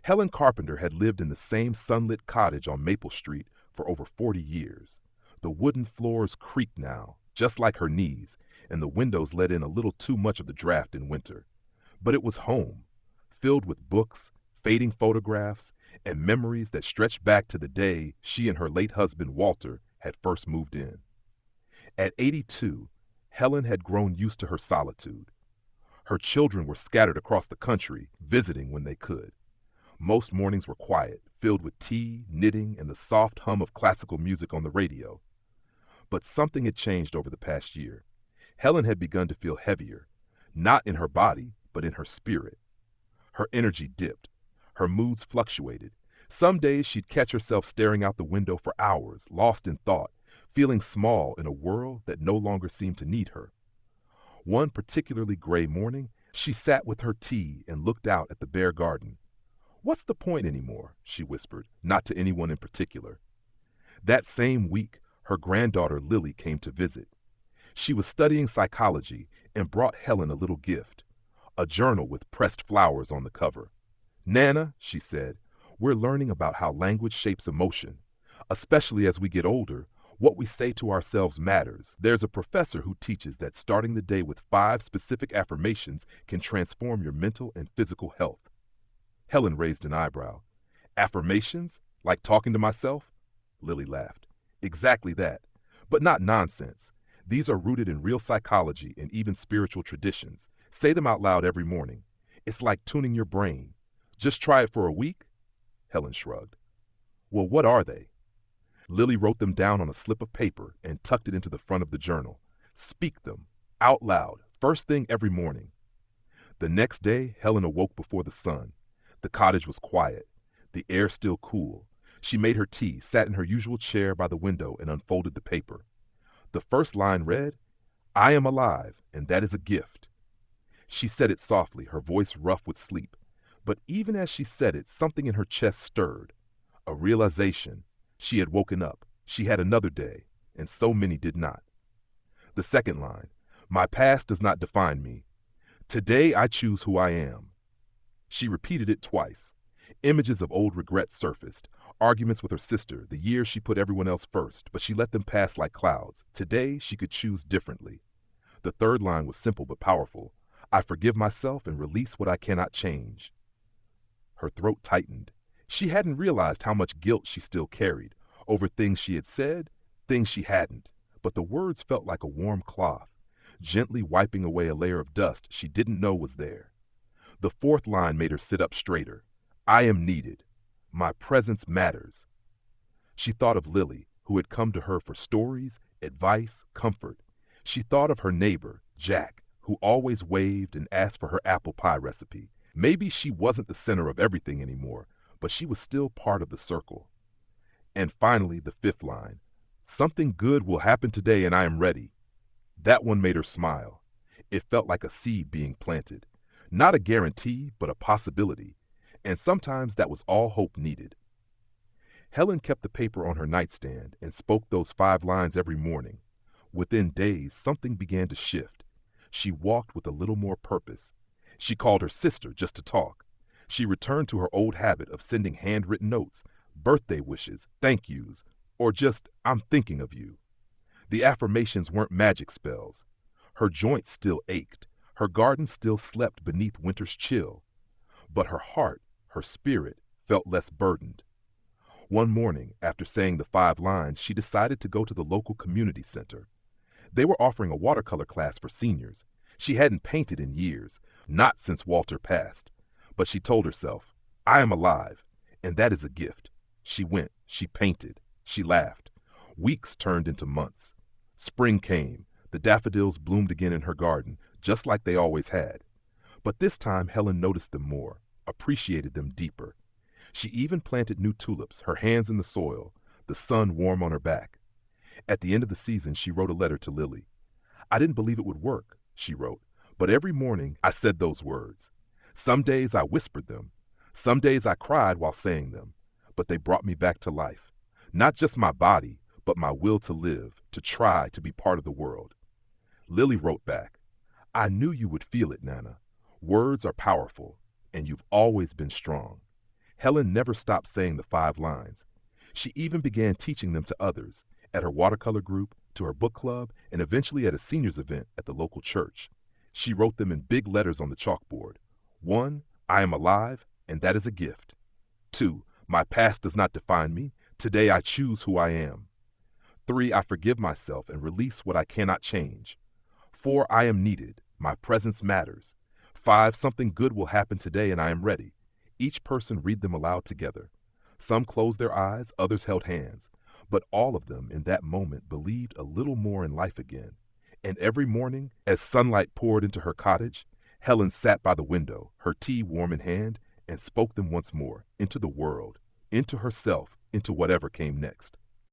Helen Carpenter had lived in the same sunlit cottage on Maple Street for over 40 years. The wooden floors creaked now, just like her knees, and the windows let in a little too much of the draft in winter. But it was home, filled with books, fading photographs, and memories that stretched back to the day she and her late husband Walter had first moved in. At 82, Helen had grown used to her solitude. Her children were scattered across the country, visiting when they could. Most mornings were quiet, filled with tea, knitting, and the soft hum of classical music on the radio. But something had changed over the past year. Helen had begun to feel heavier, not in her body, but in her spirit. Her energy dipped. Her moods fluctuated. Some days she'd catch herself staring out the window for hours, lost in thought, feeling small in a world that no longer seemed to need her. One particularly gray morning, she sat with her tea and looked out at the bare garden. "What's the point anymore?" she whispered, not to anyone in particular. That same week, her granddaughter Lily came to visit. She was studying psychology and brought Helen a little gift, a journal with pressed flowers on the cover. "Nana," she said, "we're learning about how language shapes emotion. Especially as we get older, what we say to ourselves matters. There's a professor who teaches that starting the day with 5 specific affirmations can transform your mental and physical health." Helen raised an eyebrow. "Affirmations? Like talking to myself?" Lily laughed. "Exactly that. But not nonsense. These are rooted in real psychology and even spiritual traditions. Say them out loud every morning. It's like tuning your brain. Just try it for a week?" Helen shrugged. "Well, what are they?" Lily wrote them down on a slip of paper and tucked it into the front of the journal. "Speak them, out loud, first thing every morning." The next day, Helen awoke before the sun. The cottage was quiet, the air still cool. She made her tea, sat in her usual chair by the window, and unfolded the paper. The first line read, "I am alive, and that is a gift." She said it softly, her voice rough with sleep. But even as she said it, something in her chest stirred. A realization. She had woken up. She had another day, and so many did not. The second line, "My past does not define me. Today I choose who I am." She repeated it twice. Images of old regrets surfaced. Arguments with her sister, the years she put everyone else first, but she let them pass like clouds. Today she could choose differently. The third line was simple but powerful. "I forgive myself and release what I cannot change." Her throat tightened. She hadn't realized how much guilt she still carried, over things she had said, things she hadn't, but the words felt like a warm cloth, gently wiping away a layer of dust she didn't know was there. The fourth line made her sit up straighter. "I am needed. My presence matters." She thought of Lily, who had come to her for stories, advice, comfort. She thought of her neighbor, Jack, who always waved and asked for her apple pie recipe. Maybe she wasn't the center of everything anymore, but she was still part of the circle. And finally, the fifth line, "Something good will happen today and I am ready." That one made her smile. It felt like a seed being planted. Not a guarantee, but a possibility. And sometimes that was all hope needed. Helen kept the paper on her nightstand and spoke those 5 lines every morning. Within days, something began to shift. She walked with a little more purpose. She called her sister just to talk. She returned to her old habit of sending handwritten notes, birthday wishes, thank yous, or just, "I'm thinking of you." The affirmations weren't magic spells. Her joints still ached. Her garden still slept beneath winter's chill. But her heart, her spirit, felt less burdened. One morning, after saying the 5 lines, she decided to go to the local community center. They were offering a watercolor class for seniors. She hadn't painted in years, not since Walter passed. But she told herself, "I am alive, and that is a gift." She went, she painted, she laughed. Weeks turned into months. Spring came. The daffodils bloomed again in her garden, just like they always had. But this time Helen noticed them more, appreciated them deeper. She even planted new tulips, her hands in the soil, the sun warm on her back. At the end of the season, she wrote a letter to Lily. "I didn't believe it would work," she wrote, "but every morning I said those words. Some days I whispered them. Some days I cried while saying them, but they brought me back to life. Not just my body, but my will to live, to try to be part of the world." Lily wrote back, "I knew you would feel it, Nana. Words are powerful, and you've always been strong. Helen never stopped saying the 5 lines. She even began teaching them to others, at her watercolor group, to her book club, and eventually at a seniors event at the local church. She wrote them in big letters on the chalkboard. 1. I am alive, and that is a gift. 2. My past does not define me. Today I choose who I am. 3. I forgive myself and release what I cannot change. 4. I am needed. My presence matters. 5. Something good will happen today and I am ready. Each person read them aloud together. Some closed their eyes, others held hands, but all of them in that moment believed a little more in life again. And every morning, as sunlight poured into her cottage, Helen sat by the window, her tea warm in hand, and spoke them once more, into the world, into herself, into whatever came next.